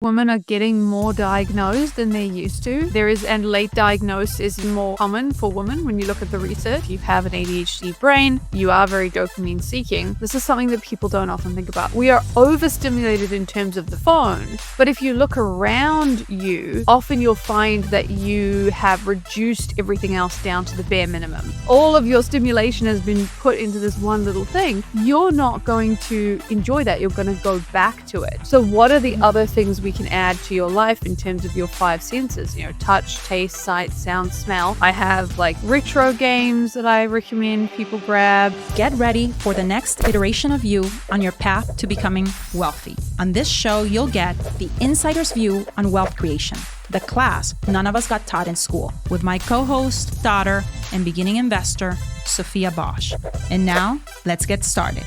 Women are getting more diagnosed than they used to. And late diagnosis is more common for women when you look at the research. If you have an ADHD brain, you are very dopamine seeking. This is something that people don't often think about. We are overstimulated in terms of the phone, but if you look around you, often you'll find that you have reduced everything else down to the bare minimum. All of your stimulation has been put into this one little thing. You're not going to enjoy that. You're going to go back to it. So what are the other things we can add to your life in terms of your 5 senses? Touch, taste, sight, sound, smell. I have retro games that I recommend people grab. Get ready for the next iteration of you on your path to becoming wealthy. On this show, you'll get the insider's view on wealth creation, the class none of us got taught in school, with my co-host, daughter, and beginning investor, Sophia Bosch. And now, let's get started.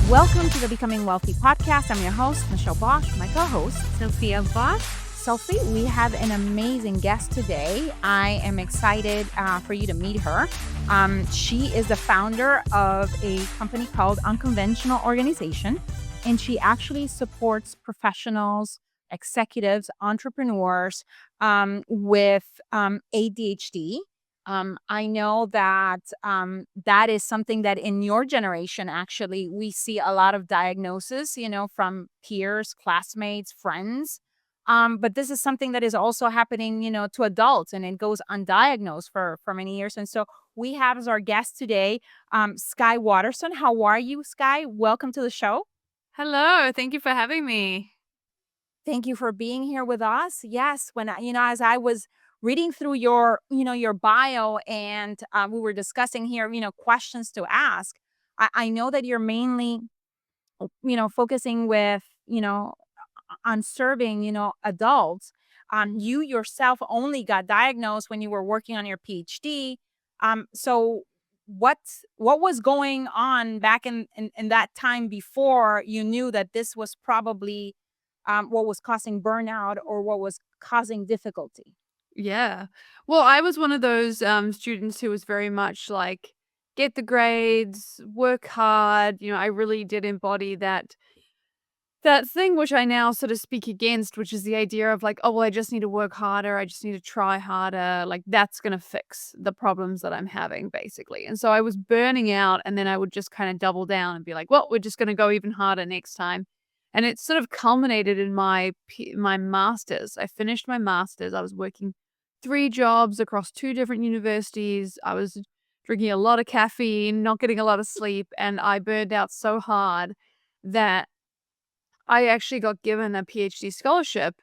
Welcome to the Becoming Wealthy podcast. I'm your host, Michelle Bosch, my co-host, Sophia Bosch. Sophie, we have an amazing guest today. I am excited for you to meet her. She is the founder of a company called Unconventional Organization, and she actually supports professionals, executives, entrepreneurs with ADHD. I know that that is something that in your generation, actually, we see a lot of diagnosis, from peers, classmates, friends. But this is something that is also happening, to adults, and it goes undiagnosed for many years. And so we have as our guest today, Skye Waterson. How are you, Skye? Welcome to the show. Hello, thank you for having me. Thank you for being here with us. Yes, as I was reading through your bio, and we were discussing here, questions to ask. I know that you're mainly, focusing with, on serving, adults. You yourself only got diagnosed when you were working on your PhD. So what was going on back in that time before you knew that this was probably what was causing burnout or what was causing difficulty? Yeah. Well, I was one of those students who was very much like, get the grades, work hard. I really did embody that thing which I now sort of speak against, which is the idea of like, oh, well, I just need to work harder. I just need to try harder. Like that's going to fix the problems that I'm having, basically. And so I was burning out, and then I would just kind of double down and be like, well, we're just going to go even harder next time. And it sort of culminated in my master's. I finished my master's. I was working 3 jobs across 2 different universities. I was drinking a lot of caffeine, not getting a lot of sleep, and I burned out so hard that I actually got given a PhD scholarship,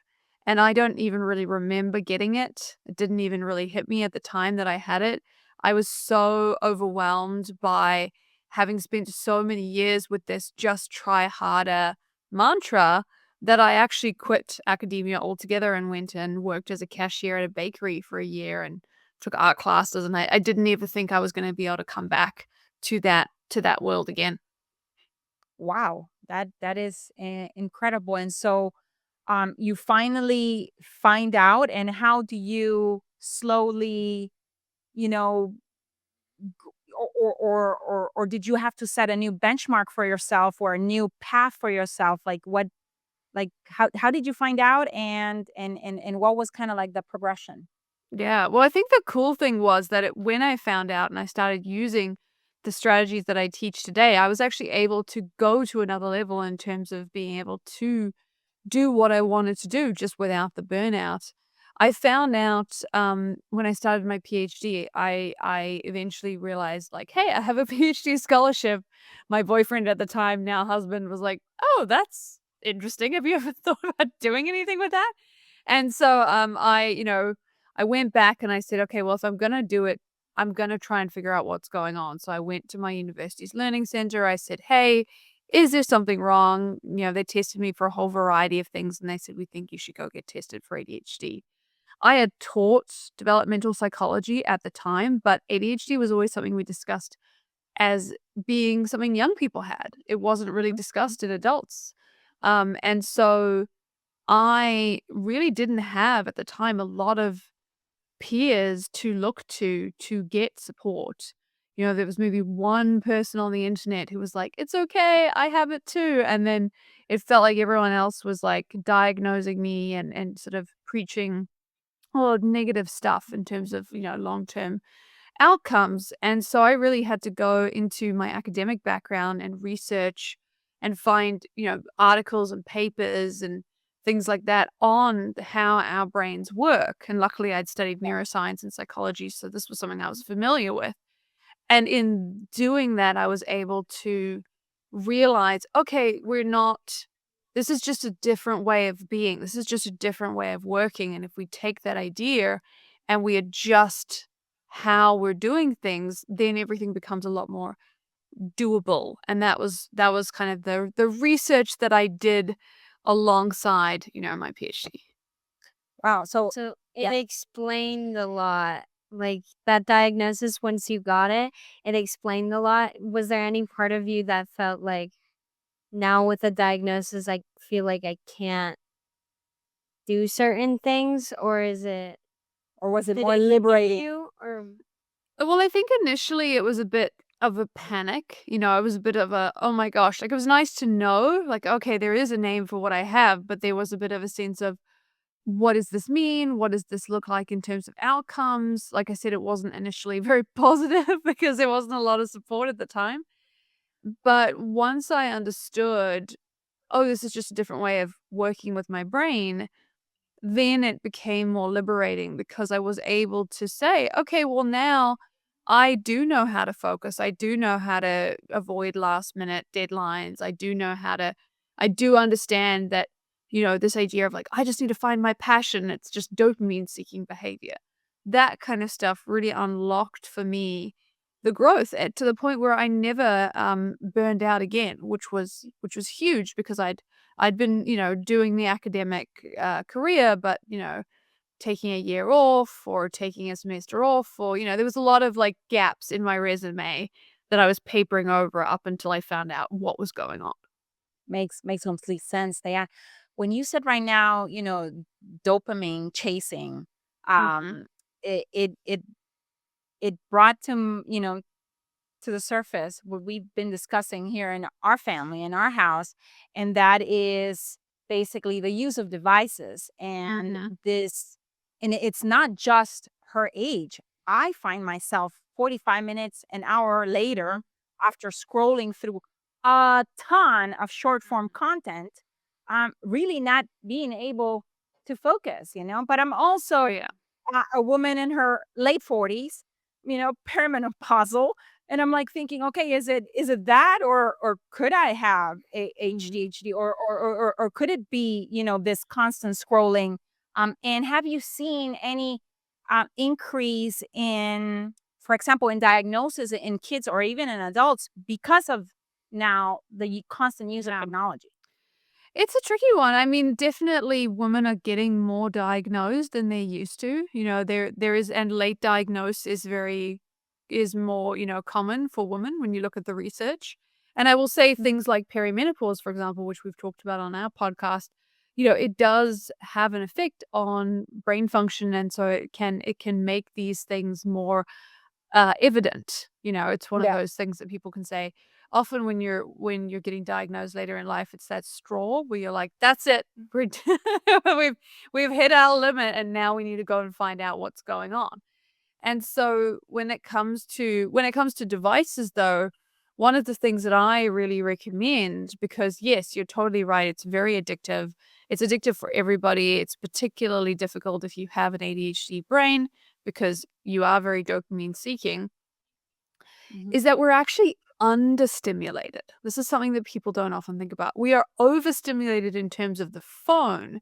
and I don't even really remember getting it. It didn't even really hit me at the time that I had it. I was so overwhelmed by having spent so many years with this just try harder mantra that I actually quit academia altogether and went and worked as a cashier at a bakery for a year and took art classes, and I didn't even think I was going to be able to come back to that world again. Wow, that is incredible. And so you finally find out, and how do you slowly, you know or did you have to set a new benchmark for yourself or a new path for yourself? How did you find out, and what was kind of like the progression? Yeah. Well, I think the cool thing was that when I found out and I started using the strategies that I teach today, I was actually able to go to another level in terms of being able to do what I wanted to do just without the burnout. I found out when I started my PhD, I eventually realized like, hey, I have a PhD scholarship. My boyfriend at the time, now husband, was like, oh, that's interesting. Have you ever thought about doing anything with that? And so I went back and I said, okay, well, if I'm gonna do it, I'm gonna try and figure out what's going on. So I went to my university's learning center. I said, hey, is there something wrong? They tested me for a whole variety of things, and they said, we think you should go get tested for ADHD. I had taught developmental psychology at the time, but ADHD was always something we discussed as being something young people had. It wasn't really discussed in adults. And so I really didn't have at the time a lot of peers to look to get support. There was maybe one person on the internet who was like, it's okay, I have it too. And then it felt like everyone else was like diagnosing me and sort of preaching all negative stuff in terms of, long-term outcomes. And so I really had to go into my academic background and research and find, articles and papers and things like that on how our brains work. And luckily I'd studied neuroscience and psychology, so this was something I was familiar with. And in doing that, I was able to realize, okay, this is just a different way of being. This is just a different way of working. And if we take that idea and we adjust how we're doing things, then everything becomes a lot more doable. And that was kind of the research that I did alongside, my PhD. Wow. So So it yeah. explained a lot. Like that diagnosis, once you got it, it explained a lot. Was there any part of you that felt like now with the diagnosis, I feel like I can't do certain things, or is it Or was it did more it hit liberating? you or Well, I think initially it was a bit of a panic. It was a bit of a, oh my gosh, like it was nice to know, like, okay, there is a name for what I have, but there was a bit of a sense of, what does this mean? What does this look like in terms of outcomes? Like I said, it wasn't initially very positive because there wasn't a lot of support at the time. But once I understood, oh, this is just a different way of working with my brain, then it became more liberating because I was able to say, okay, well, now I do know how to focus. I do know how to avoid last minute deadlines. I do understand that, this idea of like, I just need to find my passion. It's just dopamine seeking behavior. That kind of stuff really unlocked for me the growth to the point where I never burned out again, which was huge because I'd been, doing the academic career, but, taking a year off or taking a semester off, or, there was a lot of like gaps in my resume that I was papering over up until I found out what was going on. Makes complete sense. Yeah. When you said right now, dopamine chasing, Hmm. it it it it brought to the surface what we've been discussing here in our family, in our house, and that is basically the use of devices. And Hmm. it's not just her age. I find myself 45 minutes, an hour later, after scrolling through a ton of short form content, really not being able to focus. But I'm Oh also yeah. a woman in her late 40s, perimenopausal, and I'm like thinking, okay, is it that, or could I have a Mhm. ADHD, or could it be, this constant scrolling? And have you seen any increase in, for example, in diagnosis in kids or even in adults because of now the constant use of Yeah. technology? It's a tricky one. I mean, definitely women are getting more diagnosed than they used to. There is, and late diagnose is more, common for women when you look at the research. And I will say things like perimenopause, for example, which we've talked about on our podcast, it does have an effect on brain function, and so it can make these things more evident. It's one of Yeah. those things that people can say. Often when you're getting diagnosed later in life, it's that straw where you're like, "That's it. We've we've hit our limit, and now we need to go and find out what's going on." And so when it comes to devices, though, one of the things that I really recommend, because yes, you're totally right, it's very addictive. It's addictive for everybody. It's particularly difficult if you have an ADHD brain because you are very dopamine seeking, Mhm. is that we're actually understimulated. This is something that people don't often think about. We are overstimulated in terms of the phone,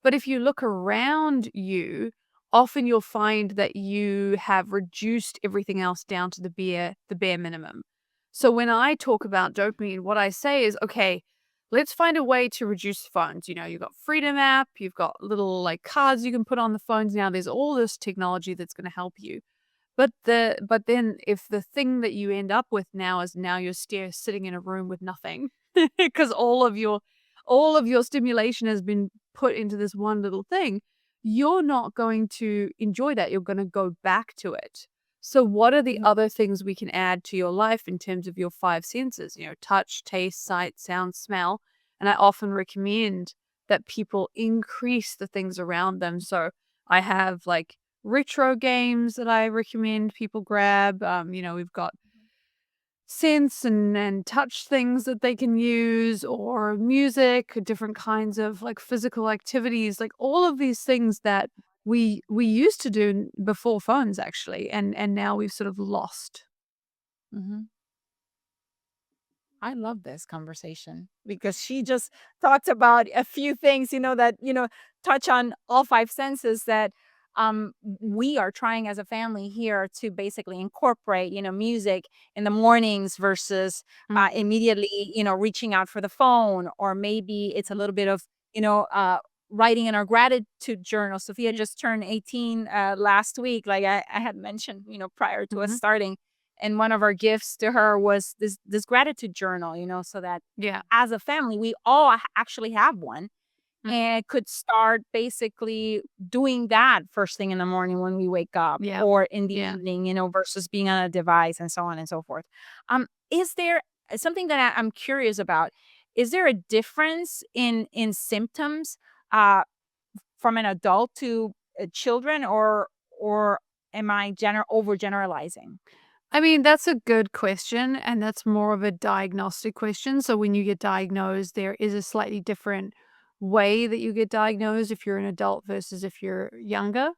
but if you look around you, often you'll find that you have reduced everything else down to the bare minimum. So when I talk about dopamine, what I say is, okay, let's find a way to reduce phones. You've got Freedom app, you've got little like cards you can put on the phones now. There's all this technology that's going to help you. But then if the thing that you end up with now is now you're sitting in a room with nothing because all of your stimulation has been put into this one little thing, you're not going to enjoy that. You're going to go back to it. So what are the Mhm. other things we can add to your life in terms of your five senses, touch, taste, sight, sound, smell? And I often recommend that people increase the things around them. So I have like retro games that I recommend people grab. We've got scents and touch things that they can use, or music, different kinds of like physical activities, like all of these things that we used to do before phones actually, and now we've sort of lost. Mhm. I love this conversation because she just talked about a few things, that, touch on all five senses that we are trying as a family here to basically incorporate, music in the mornings versus Mm, immediately, reaching out for the phone, or maybe it's a little bit of, you know, uh, writing in our gratitude journal. Sophia just turned 18 last week, like I had mentioned, prior to us mhm. starting, and one of our gifts to her was this gratitude journal, so that Yeah. as a family we all actually have one, Mm, and could start basically doing that first thing in the morning when we wake up, yeah. or in the Yeah. evening, versus being on a device, and so on and so forth. Is there something that I'm curious about? Is there a difference in symptoms uh from an adult to children, or am I overgeneralizing? I mean, that's a good question, and that's more of a diagnostic question. So when you get diagnosed, there is a slightly different way that you get diagnosed if you're an adult versus if you're younger.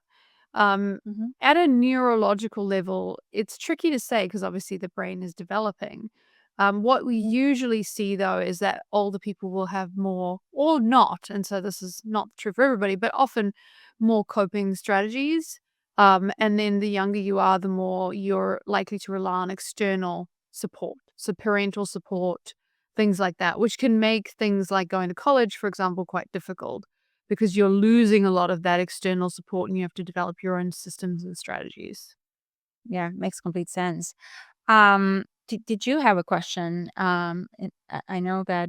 Um, Mhm. at a neurological level, it's tricky to say because obviously the brain is developing. What we Mhm. usually see though is that older people will have more or not, and so this is not true for everybody, but often more coping strategies. And then the younger you are, the more you're likely to rely on external support, so parental support, things like that, which can make things like going to college, for example, quite difficult because you're losing a lot of that external support and you have to develop your own systems and strategies. Yeah, makes complete sense. Did you have a question? I know that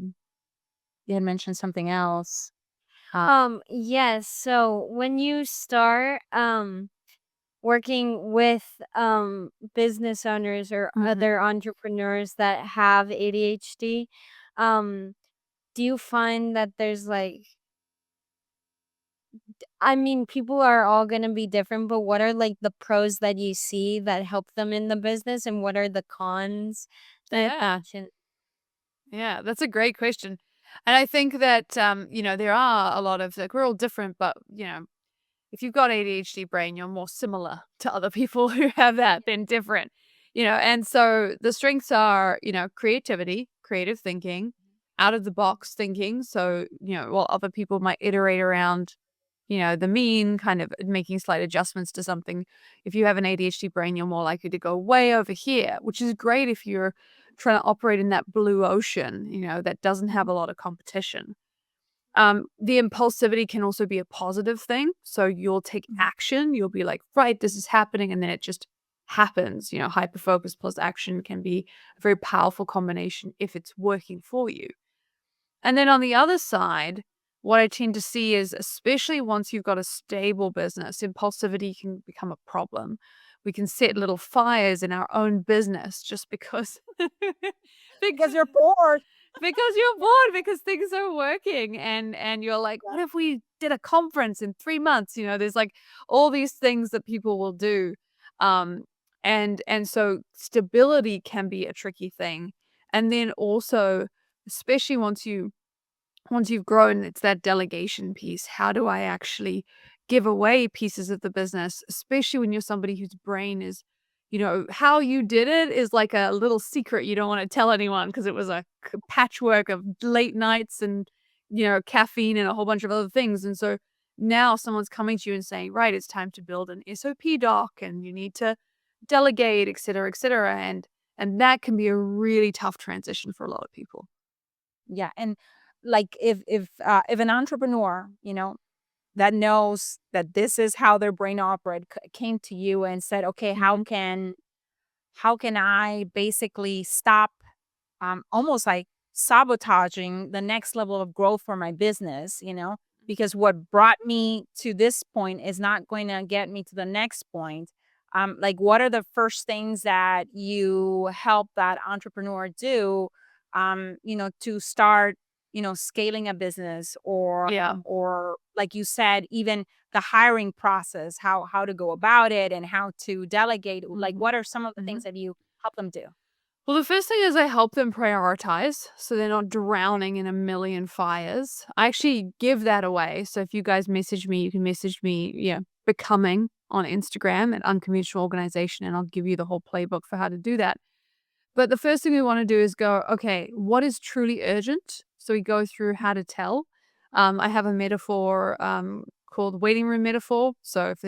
you had mentioned something else. Uh, Yes. So when you start working with business owners or Mhm. other entrepreneurs that have ADHD, um do you find that there's like, I mean, people are all going to be different, but what are like the pros that you see that help them in the business, and what are the cons that Yeah. should- Yeah, that's a great question. And I think that, there are a lot of like, we're all different, but, if you've got ADHD brain, you're more similar to other people who have that than different, and so the strengths are, creativity, creative thinking, out of the box thinking. So, while other people might iterate around the mean, kind of making slight adjustments to something. If you have an ADHD brain, you're more likely to go way over here, which is great if you're trying to operate in that blue ocean, that doesn't have a lot of competition. The impulsivity can also be a positive thing. So you'll take action. You'll be like, right, this is happening. And then it just happens. Hyper focus plus action can be a very powerful combination if it's working for you. And then on the other side, what I tend to see is, especially once you've got a stable business, impulsivity can become a problem. We can set little fires in our own business just because because because you're bored. you're bored because things are working, and you're like, what if we did a conference in 3 months? There's like all these things that people will do. Um and so stability can be a tricky thing. And then also, especially once you've grown, it's that delegation piece. How do I actually give away pieces of the business, especially when you're somebody whose brain is, how you did it is like a little secret you don't want to tell anyone because it was a patchwork of late nights and, caffeine and a whole bunch of other things. And so now someone's coming to you and saying, right, it's time to build an SOP doc and you need to delegate, et cetera, et cetera. And that can be a really tough transition for a lot of people. Yeah, and like if an entrepreneur, that knows that this is how their brain operate, came to you and said, okay, how Mhm. can I basically stop almost like sabotaging the next level of growth for my business, because what brought me to this point is not going to get me to the next point. Like, what are the first things that you help that entrepreneur do, to start, scaling a business, or Yeah. like you said, even the hiring process, how to go about it and how to delegate? Like, what are some of the things Mhm. that you help them do? Well, the first thing is I help them prioritize so they're not drowning in a million fires. I actually give that away. So if you guys message me, you can message me, becoming on Instagram at Unconventional Organization, and I'll give you the whole playbook for how to do that. But the first thing we want to do is go, okay, what is truly urgent? So we go through how to tell. I have a metaphor called waiting room metaphor. So if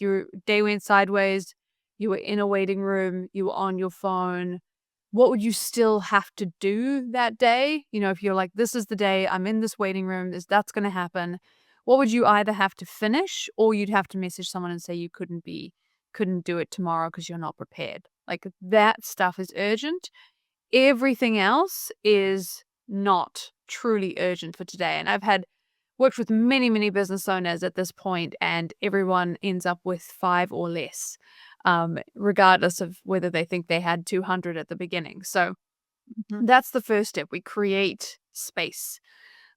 your day went sideways, you were in a waiting room, you were on your phone, what would you still have to do that day? If you're like, this is the day I'm in this waiting room, that's going to happen. What would you either have to finish, or you'd have to message someone and say you couldn't do it tomorrow because you're not prepared. Like, that stuff is urgent. Everything else is not truly urgent for today. And I've had worked with many, many business owners at this point, and everyone ends up with 5 or less, regardless of whether they think they had 200 at the beginning. So Mhm. that's the first step. We create space.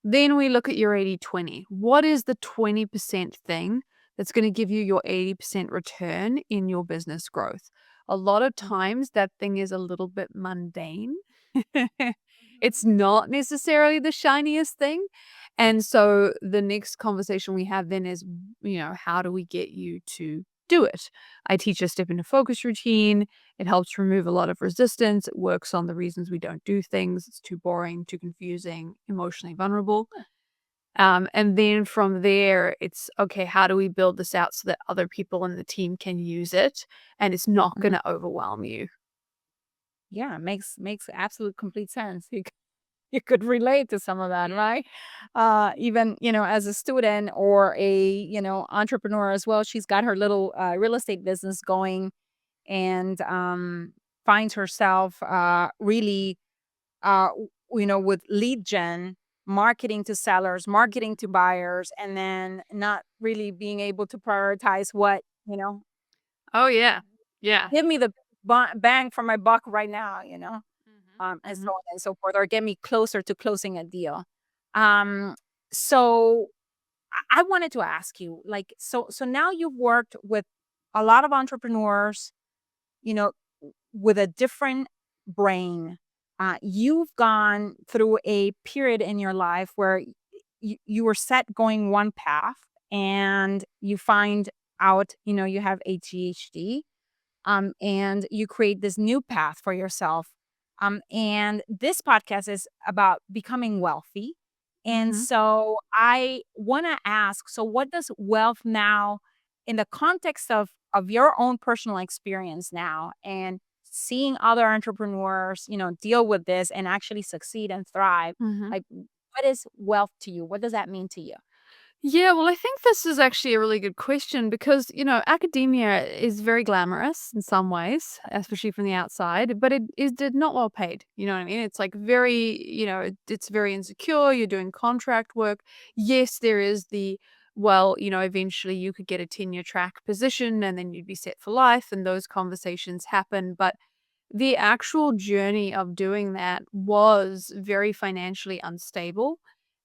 Then we look at your 80/20. What is the 20% thing that's going to give you your 80% return in your business growth? A lot of times that thing is a little bit mundane. It's not necessarily the shiniest thing. And so the next conversation we have then is, how do we get you to do it? I teach a step into focus routine. It helps remove a lot of resistance. It works on the reasons we don't do things. It's too boring, too confusing, emotionally vulnerable. And then from there, it's okay, how do we build this out so that other people in the team can use it and it's not going Mhm. to overwhelm you? Yeah, makes absolute complete sense. You could relate to some of that, right? Even, as a student or a, entrepreneur as well. She's got her little real estate business going, and finds herself really, with lead gen, marketing to sellers, marketing to buyers, and then not really being able to prioritize what, Oh, yeah. Yeah. give me the bang for my buck right now, and so Mhm. on and so forth, or get me closer to closing a deal. Um, so I wanted to ask you, like, so now you've worked with a lot of entrepreneurs, you know, with a different brain. You've gone through a period in your life where you were set going one path, and you find out, you have ADHD, and you create this new path for yourself. And this podcast is about becoming wealthy. And Mhm. so I want to ask, so what does wealth now, in the context of your own personal experience now, and seeing other entrepreneurs, deal with this and actually succeed and thrive, Mhm. like, what is wealth to you? What does that mean to you? Yeah, well, I think this is actually a really good question because, academia is very glamorous in some ways, especially from the outside, but it is not well paid. You know what I mean? It's like very, it's very insecure. You're doing contract work. Yes, there is well, eventually you could get a tenure track position and then you'd be set for life, and those conversations happen. But the actual journey of doing that was very financially unstable,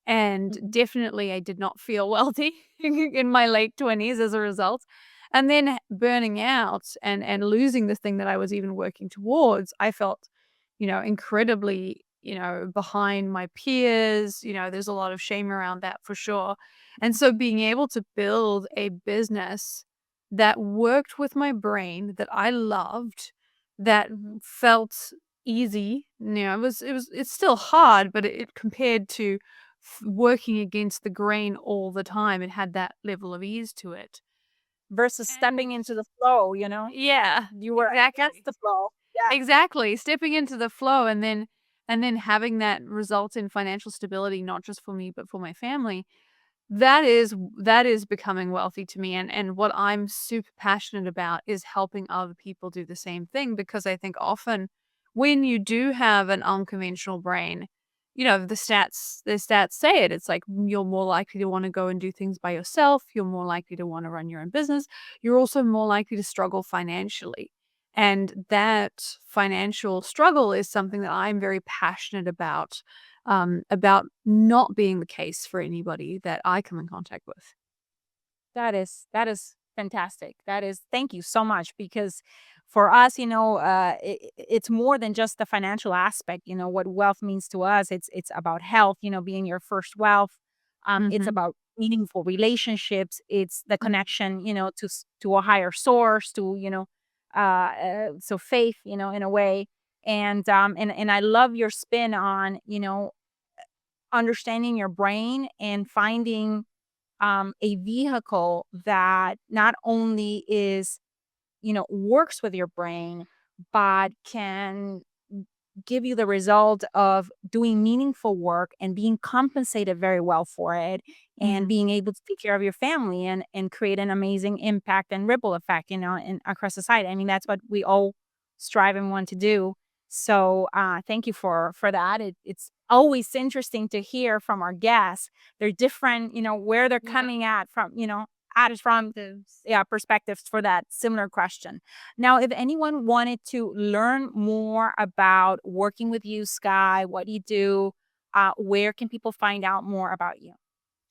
and Mhm. definitely I did not feel wealthy in my late 20s as a result. And then burning out and losing the thing that I was even working towards, I felt, incredibly, behind my peers. There's a lot of shame around that for sure. And so being able to build a business that worked with my brain, that I loved, that felt easy. It's still hard, but it compared to working against the grain all the time, it had that level of ease to it. Versus And stepping into the flow, yeah, you were against exactly. the flow. Yeah. Exactly. Stepping into the flow, and then having that result in financial stability, not just for me, but for my family. That is becoming wealthy to me, and what I'm super passionate about is helping other people do the same thing, because I think often when you do have an unconventional brain, the stats say it. It's like you're more likely to want to go and do things by yourself, you're more likely to want to run your own business, you're also more likely to struggle financially. And that financial struggle is something that I'm very passionate about, about not being the case for anybody that I come in contact with. That is fantastic. Thank you so much, because for us, it's more than just the financial aspect. What wealth means to us. It's about health. Being your first wealth. It's Mhm. about meaningful relationships. It's the connection. To a higher source. So faith. In a way. And I love your spin on understanding your brain and finding a vehicle that not only works with your brain, but can give you the result of doing meaningful work and being compensated very well for it, and Yeah. being able to take care of your family and create an amazing impact and ripple effect, across society. I mean, that's what we all strive and want to do. So thank you for that. It's always interesting to hear from our guests. They're different, where they're Yeah. coming at it from, yeah, perspectives for that similar question. Now, if anyone wanted to learn more about working with you, Skye, what you do, where can people find out more about you?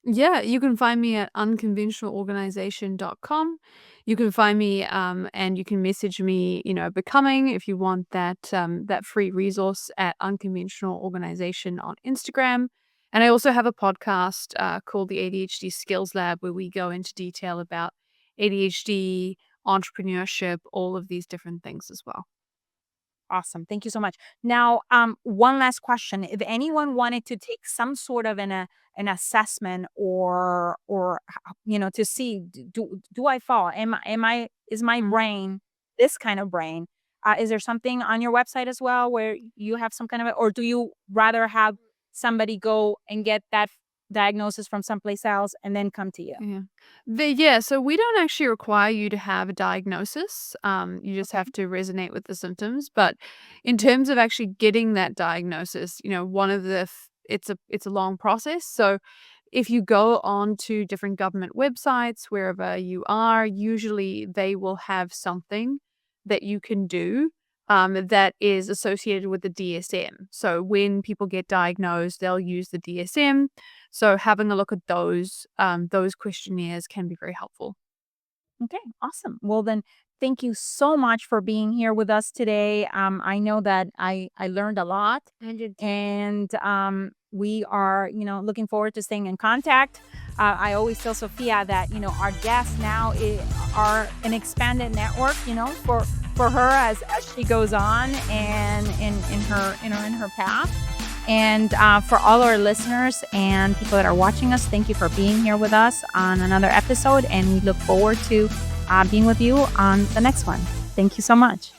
Yeah, you can find me at unconventionalorganization.com. You can find me and you can message me, becoming if you want that free resource at unconventional organization on Instagram. And I also have a podcast called the ADHD Skills Lab where we go into detail about ADHD, entrepreneurship, all of these different things as well. Awesome. Thank you so much. Now, one last question. If anyone wanted to take some sort of an assessment, or to see, do I fall? Is my Mm. brain this kind of brain? Is there something on your website as well where you have some kind of, or do you rather have somebody go and get that diagnosis from someplace else and then come to you? Yeah. Yeah, so we don't actually require you to have a diagnosis. You just Okay. have to resonate with the symptoms. But in terms of actually getting that diagnosis, one of it's a long process. So if you go on to different government websites, wherever you are, usually they will have something that you can do that is associated with the DSM. So when people get diagnosed, they'll use the DSM, so having a look at those questionnaires can be very helpful. Okay, awesome. Well, then, thank you so much for being here with us today. I know that I learned a lot, I did. and we are, looking forward to staying in contact. I always tell Sophia that our guests now are an expanded network, for her as she goes on and in her in her path. And for all our listeners and people that are watching us, thank you for being here with us on another episode. And we look forward to being with you on the next one. Thank you so much.